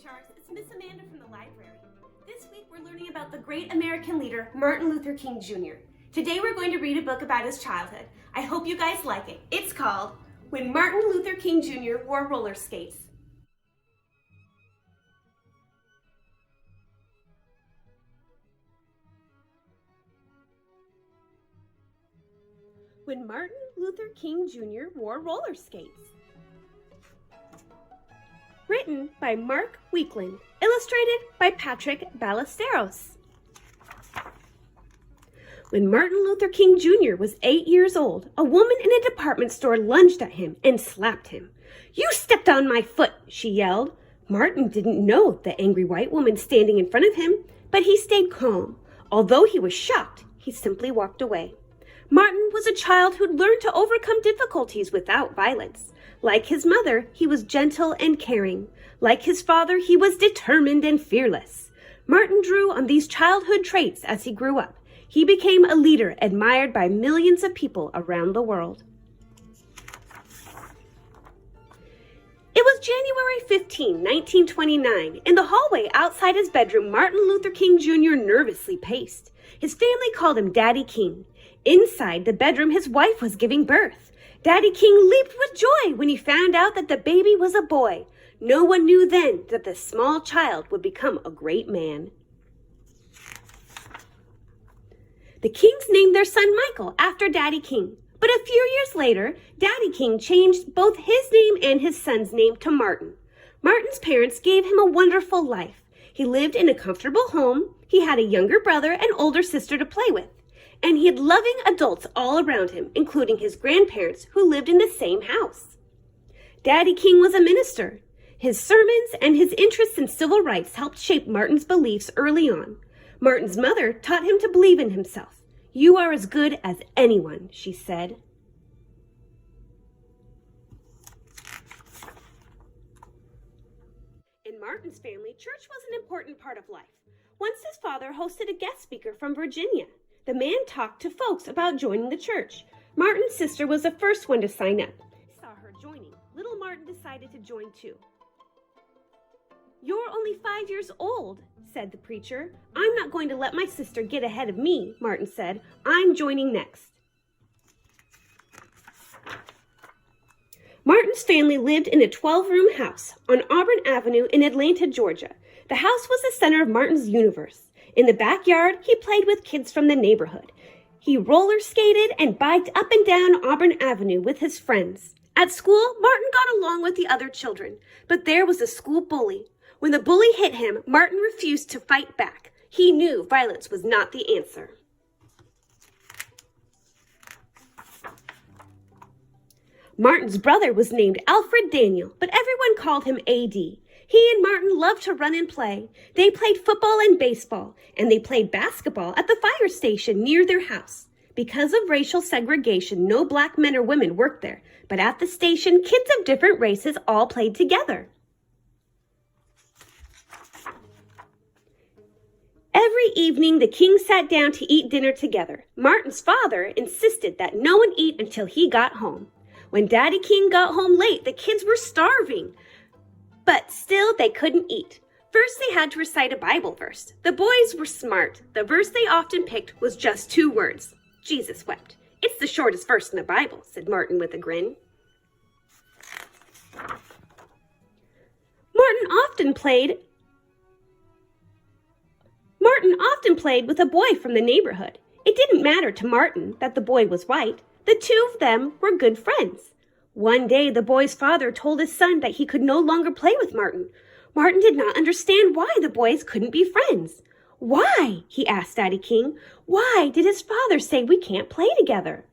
Sharks, it's Miss Amanda from the library. This week we're learning about the great American leader, Martin Luther King Jr. Today we're going to read a book about his childhood. I hope you guys like it. It's called When Martin Luther King Jr. Wore Roller Skates. When Martin Luther King Jr. Wore Roller Skates. Written by Mark Weakland, illustrated by Patrick Ballesteros. When Martin Luther King Jr. was 8 years old, a woman in a department store lunged at him and slapped him. "You stepped on my foot," she yelled. Martin didn't know the angry white woman standing in front of him, but he stayed calm. Although he was shocked, he simply walked away. Martin was a child who'd learned to overcome difficulties without violence. Like his mother, he was gentle and caring. Like his father, he was determined and fearless. Martin drew on these childhood traits as he grew up. He became a leader admired by millions of people around the world. It was January 15, 1929. In the hallway outside his bedroom, Martin Luther King Jr. nervously paced. His family called him Daddy King. Inside the bedroom, his wife was giving birth. Daddy King leaped with joy when he found out that the baby was a boy. No one knew then that the small child would become a great man. The Kings named their son Michael after Daddy King. But a few years later, Daddy King changed both his name and his son's name to Martin. Martin's parents gave him a wonderful life. He lived in a comfortable home. He had a younger brother and older sister to play with. And he had loving adults all around him, including his grandparents who lived in the same house. Daddy King was a minister. His sermons and his interest in civil rights helped shape Martin's beliefs early on. Martin's mother taught him to believe in himself. "You are as good as anyone," she said. In Martin's family, church was an important part of life. Once his father hosted a guest speaker from Virginia. The man talked to folks about joining the church. Martin's sister was the first one to sign up. Saw her joining. Little Martin decided to join too. "You're only 5 years old," said the preacher. "I'm not going to let my sister get ahead of me," Martin said. "I'm joining next." Martin's family lived in a 12-room house on Auburn Avenue in Atlanta, Georgia. The house was the center of Martin's universe. In the backyard, he played with kids from the neighborhood. He roller skated and biked up and down Auburn Avenue with his friends. At school, Martin got along with the other children, but there was a school bully. When the bully hit him, Martin refused to fight back. He knew violence was not the answer. Martin's brother was named Alfred Daniel, but everyone called him A.D. He and Martin loved to run and play. They played football and baseball, and they played basketball at the fire station near their house. Because of racial segregation, no black men or women worked there, but at the station, kids of different races all played together. Every evening, the Kings sat down to eat dinner together. Martin's father insisted that no one eat until he got home. When Daddy King got home late, the kids were starving. But still, they couldn't eat. First, they had to recite a Bible verse. The boys were smart. The verse they often picked was just 2 words. Jesus wept. "It's the shortest verse in the Bible," said Martin with a grin. Martin often played with a boy from the neighborhood. It didn't matter to Martin that the boy was white. The two of them were good friends. One day, the boy's father told his son that he could no longer play with Martin. Martin did not understand why the boys couldn't be friends. "Why?" he asked Daddy King. "Why did his father say we can't play together?"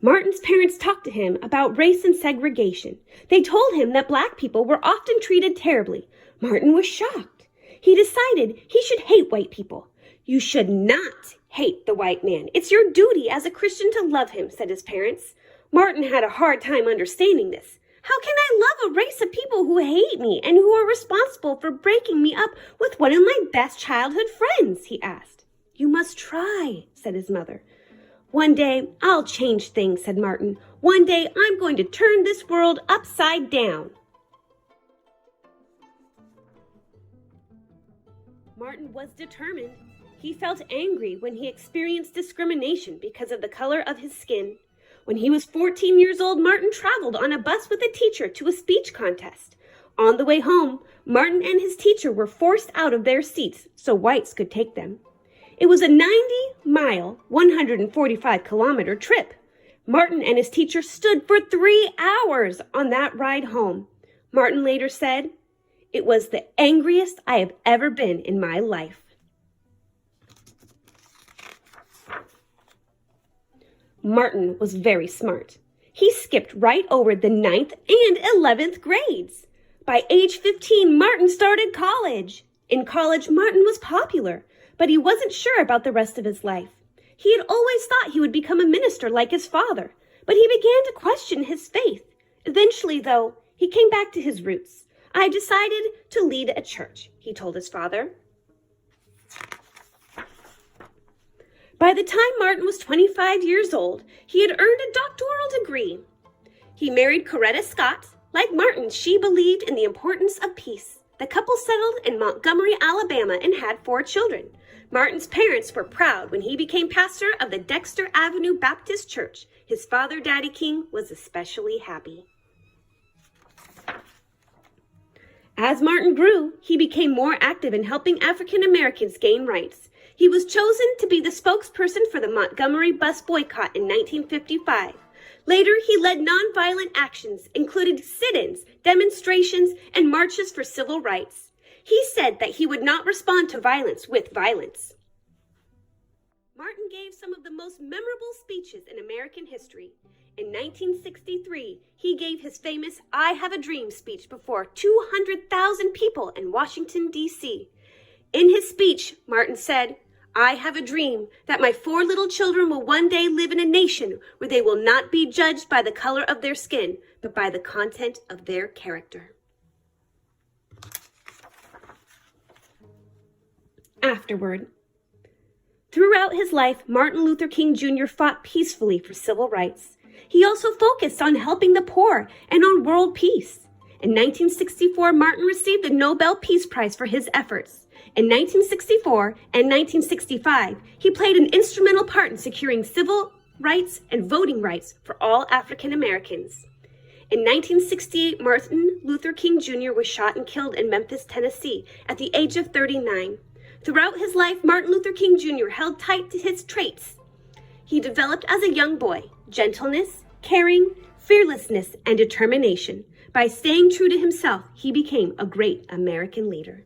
Martin's parents talked to him about race and segregation. They told him that black people were often treated terribly. Martin was shocked. He decided he should hate white people. "You should not hate the white man. It's your duty as a Christian to love him," said his parents. Martin had a hard time understanding this. "How can I love a race of people who hate me and who are responsible for breaking me up with one of my best childhood friends?" he asked. "You must try," said his mother. "One day, I'll change things," said Martin. One day I'm going to turn this world upside down. Martin was determined. He felt angry when he experienced discrimination because of the color of his skin. When he was 14 years old, Martin traveled on a bus with a teacher to a speech contest. On the way home, Martin and his teacher were forced out of their seats so whites could take them. It was a 90-mile, 145-kilometer trip. Martin and his teacher stood for 3 hours on that ride home. Martin later said, "It was the angriest I have ever been in my life." Martin was very smart. He skipped right over the 9th and 11th grades. By age 15, Martin started college. In college, Martin was popular, but he wasn't sure about the rest of his life. He had always thought he would become a minister like his father, but he began to question his faith. Eventually, though, he came back to his roots. "I decided to lead a church," he told his father. By the time Martin was 25 years old, he had earned a doctoral degree. He married Coretta Scott. Like Martin, she believed in the importance of peace. The couple settled in Montgomery, Alabama, and had 4 children. Martin's parents were proud when he became pastor of the Dexter Avenue Baptist Church. His father, Daddy King, was especially happy. As Martin grew, he became more active in helping African Americans gain rights. He was chosen to be the spokesperson for the Montgomery bus boycott in 1955. Later, he led nonviolent actions, including sit-ins, demonstrations, and marches for civil rights. He said that he would not respond to violence with violence. Martin gave some of the most memorable speeches in American history. In 1963, he gave his famous "I Have a Dream" speech before 200,000 people in Washington, D.C. In his speech, Martin said, "I have a dream that my 4 little children will one day live in a nation where they will not be judged by the color of their skin, but by the content of their character." Afterward, throughout his life, Martin Luther King Jr. fought peacefully for civil rights. He also focused on helping the poor and on world peace. In 1964, Martin received the Nobel Peace Prize for his efforts. In 1964 and 1965, he played an instrumental part in securing civil rights and voting rights for all African Americans. In 1968, Martin Luther King Jr. was shot and killed in Memphis, Tennessee, at the age of 39. Throughout his life, Martin Luther King Jr. held tight to his traits he developed as a young boy: gentleness, caring, fearlessness, and determination. By staying true to himself, he became a great American leader.